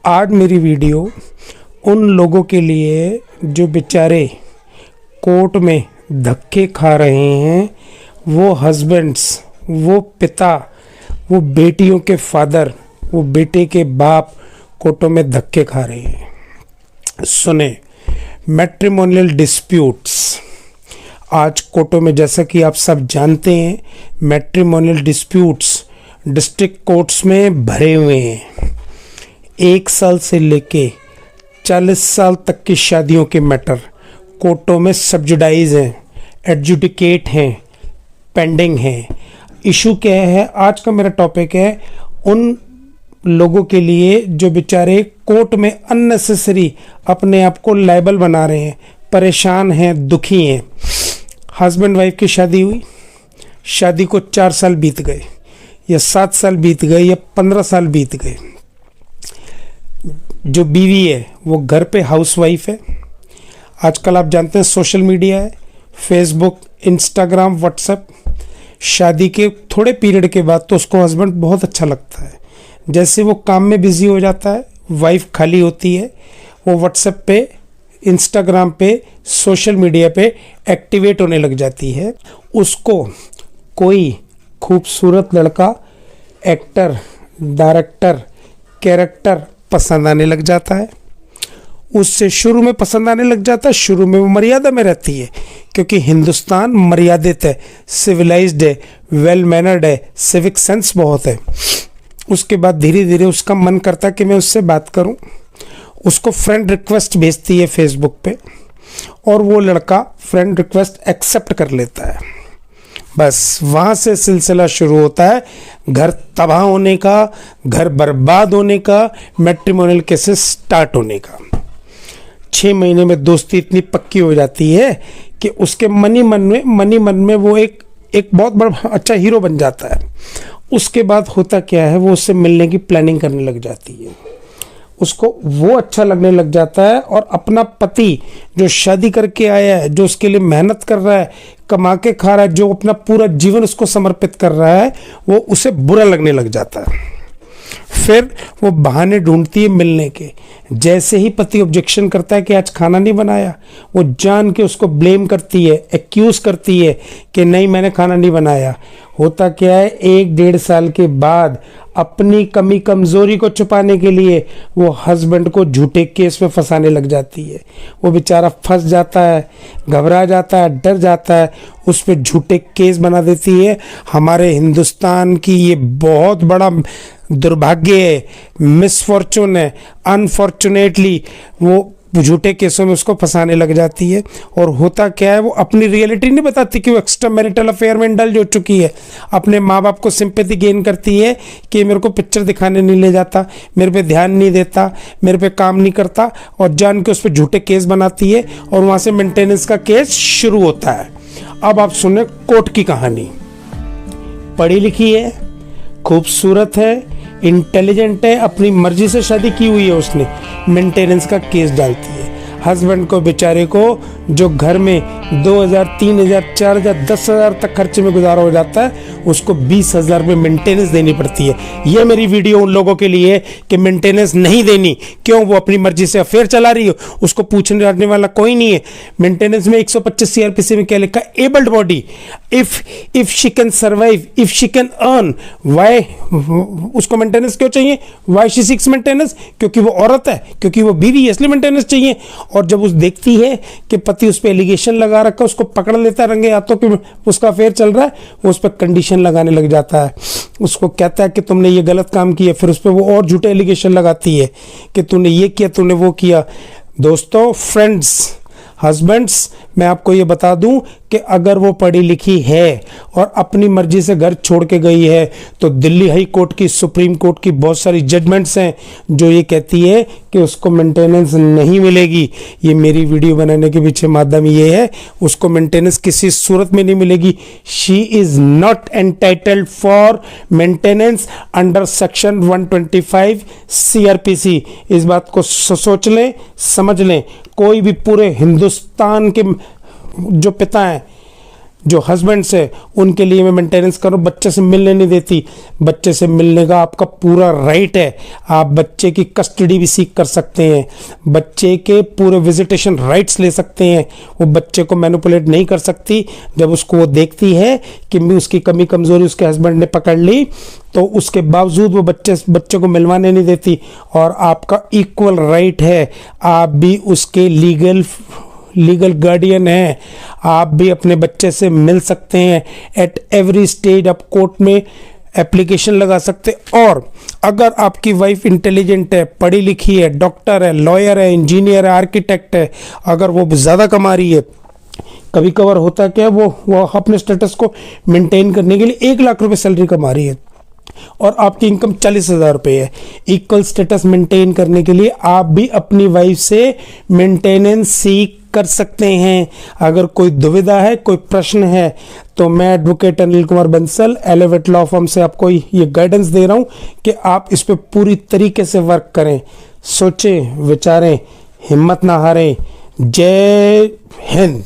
आज मेरी वीडियो उन लोगों के लिए जो बेचारे कोर्ट में धक्के खा रहे हैं, वो हस्बैंड्स, वो पिता, वो बेटियों के फादर, वो बेटे के बाप कोर्टों में धक्के खा रहे हैं। सुने, मैट्रिमोनियल डिस्प्यूट्स आज कोर्टों में, जैसा कि आप सब जानते हैं, मैट्रिमोनियल डिस्प्यूट्स डिस्ट्रिक्ट कोर्ट्स में भरे हुए हैं। 1 साल से लेके 40 साल तक की शादियों के मैटर कोर्टों में सब्जुडाइज हैं, एडजुडिकेट हैं, पेंडिंग हैं। इशू क्या है? आज का मेरा टॉपिक है उन लोगों के लिए जो बेचारे कोर्ट में अननेसेसरी अपने आप को लायबल बना रहे हैं, परेशान हैं, दुखी हैं। हस्बैंड वाइफ की शादी हुई, शादी को 4 साल बीत गए या 7 साल बीत गए या 15 साल बीत गए। जो बीवी है वो घर पे हाउसवाइफ है। आजकल आप जानते हैं सोशल मीडिया है, फेसबुक, इंस्टाग्राम, व्हाट्सएप। शादी के थोड़े पीरियड के बाद तो उसको हस्बैंड बहुत अच्छा लगता है। जैसे वो काम में बिजी हो जाता है, वाइफ खाली होती है, वो व्हाट्सएप पे, इंस्टाग्राम पे, सोशल मीडिया पे एक्टिवेट होने लग जाती है। उसको कोई खूबसूरत लड़का, एक्टर, डायरेक्टर, कैरेक्टर पसंद आने लग जाता है। उससे शुरू में पसंद आने लग जाता है, शुरू में वो मर्यादा में रहती है, क्योंकि हिंदुस्तान मर्यादित है, सिविलाइज्ड है, वेल मैनर्ड है, सिविक सेंस बहुत है। उसके बाद धीरे धीरे उसका मन करता है कि मैं उससे बात करूं। उसको फ्रेंड रिक्वेस्ट भेजती है फेसबुक पे, और वो लड़का फ्रेंड रिक्वेस्ट एक्सेप्ट कर लेता है। बस वहाँ से सिलसिला शुरू होता है घर तबाह होने का, घर बर्बाद होने का, मैट्रिमोनियल केसेस स्टार्ट होने का। 6 महीने में दोस्ती इतनी पक्की हो जाती है कि उसके मनी मन में वो एक बहुत बड़ा अच्छा हीरो बन जाता है। उसके बाद होता क्या है, वो उससे मिलने की प्लानिंग करने लग जाती है। उसको वो अच्छा लगने लग जाता है, और अपना पति जो शादी करके आया है, जो उसके लिए मेहनत कर रहा है, कमा के खा रहा है, जो अपना पूरा जीवन उसको समर्पित कर रहा है, वो उसे बुरा लगने लग जाता है। फिर वो बहाने ढूंढती है मिलने के। जैसे ही पति ऑब्जेक्शन करता है कि आज खाना नहीं बनाया, वो जान के उसको ब्लेम करती है, एक्यूज करती है कि नहीं, मैंने खाना नहीं बनाया। होता क्या है, 1-1.5 साल के बाद अपनी कमी कमजोरी को छुपाने के लिए वो हस्बैंड को झूठे केस में फंसाने लग जाती है। वो बेचारा फंस जाता है, घबरा जाता है, डर जाता है, उस पर झूठे केस बना देती है। हमारे हिंदुस्तान की ये बहुत बड़ा दुर्भाग्य है, मिसफॉर्चून है। अनफॉर्चुनेटली वो झूठे केसों में उसको फंसाने लग जाती है। और होता क्या है, वो अपनी रियलिटी नहीं बताती कि वो एक्स्ट्रा मैरिटल अफेयर में इंडल्ज हो चुकी है। अपने माँ बाप को सिंपैथी गेन करती है कि मेरे को पिक्चर दिखाने नहीं ले जाता, मेरे पे ध्यान नहीं देता, मेरे पे काम नहीं करता, और जान के उस पर झूठे केस बनाती है। और वहाँ से मेंटेनेंस का केस शुरू होता है। अब आप सुने कोर्ट की कहानी। पढ़ी लिखी है, खूबसूरत है, इंटेलिजेंट है, अपनी मर्जी से शादी की हुई है उसने, मेंटेनेंस का केस डालती है। हस्बैंड को बेचारे को, जो घर में 2000, 3000, 4000, 10,000 तक खर्चे में गुजारा हो जाता है, उसको 20,000 में मेंटेनेंस देनी पड़ती है। ये मेरी वीडियो उन लोगों के लिए कि मेंटेनेंस नहीं देनी। क्यों? वो अपनी मर्जी से अफेयर चला रही हो, उसको पूछने जाने वाला कोई नहीं है। मेंटेनेंस में 125 CRPC में क्या लिखा है? Abled body, if she can survive, if she can earn, why उसको मेंटेनेंस क्यों चाहिए? Why she seeks maintenance? क्योंकि वो औरत है, क्योंकि वो बीवी है, इसलिए मेंटेनेंस चाहिए। और जब उस देखती है कि पति उस पर एलिगेशन लगा रखा, उसको पकड़ लेता है रंगे हाथों कि उसका अफेयर चल रहा है, वो उस पर कंडीशन लगाने लग जाता है। उसको कहता है कि तुमने ये गलत काम किया, फिर उस पर वो और झूठे एलिगेशन लगाती है कि तूने ये किया, तूने वो किया। दोस्तों, फ्रेंड्स, हस्बैंड्स, मैं आपको ये बता दूं कि अगर वो पढ़ी लिखी है और अपनी मर्जी से घर छोड़ के गई है, तो दिल्ली हाई कोर्ट की, सुप्रीम कोर्ट की बहुत सारी जजमेंट्स हैं जो ये कहती है कि उसको मेंटेनेंस नहीं मिलेगी। ये मेरी वीडियो बनाने के पीछे माध्यम ये है, उसको मेंटेनेंस किसी सूरत में नहीं मिलेगी। She is not entitled for maintenance under section 125 CRPC। इस बात को सोच लें, समझ लें। कोई भी पूरे हिंदुस्तान के जो पिता हैं, जो हस्बैंड्स है उनके लिए मैं मेंटेनेंस कर रहा हूँ, बच्चे से मिलने नहीं देती। बच्चे से मिलने का आपका पूरा राइट है, आप बच्चे की कस्टडी भी सीख कर सकते हैं, बच्चे के पूरे विजिटेशन राइट्स ले सकते हैं। वो बच्चे को मैनिपुलेट नहीं कर सकती। जब उसको वो देखती है कि मैं उसकी कमी कमज़ोरी उसके हस्बैंड ने पकड़ ली, तो उसके बावजूद वो बच्चे को मिलवाने नहीं देती। और आपका इक्वल राइट है, आप भी उसके लीगल गार्डियन हैं, आप भी अपने बच्चे से मिल सकते हैं। एट एवरी स्टेज आप कोर्ट में एप्लीकेशन लगा सकते। और अगर आपकी वाइफ इंटेलिजेंट है, पढ़ी लिखी है, डॉक्टर है, लॉयर है, इंजीनियर है, आर्किटेक्ट है, अगर वो ज़्यादा कमा रही है, कभी कभार होता क्या, वो अपने स्टेटस को मेंटेन करने के लिए 1 लाख रुपए सैलरी कमा रही है और आपकी इनकम 40,000 रुपये है। इक्वल स्टेटस मेंटेन करने के लिए आप भी अपनी वाइफ से मेंटेनेंस सीख कर सकते हैं। अगर कोई दुविधा है, कोई प्रश्न है, तो मैं advocate Anil Kumar Bansal elevate law firm से आपको ये गाइडेंस दे रहा हूं कि आप इस पे पूरी तरीके से वर्क करें। सोचें, विचारें, हिम्मत ना हारें। जय हिंद।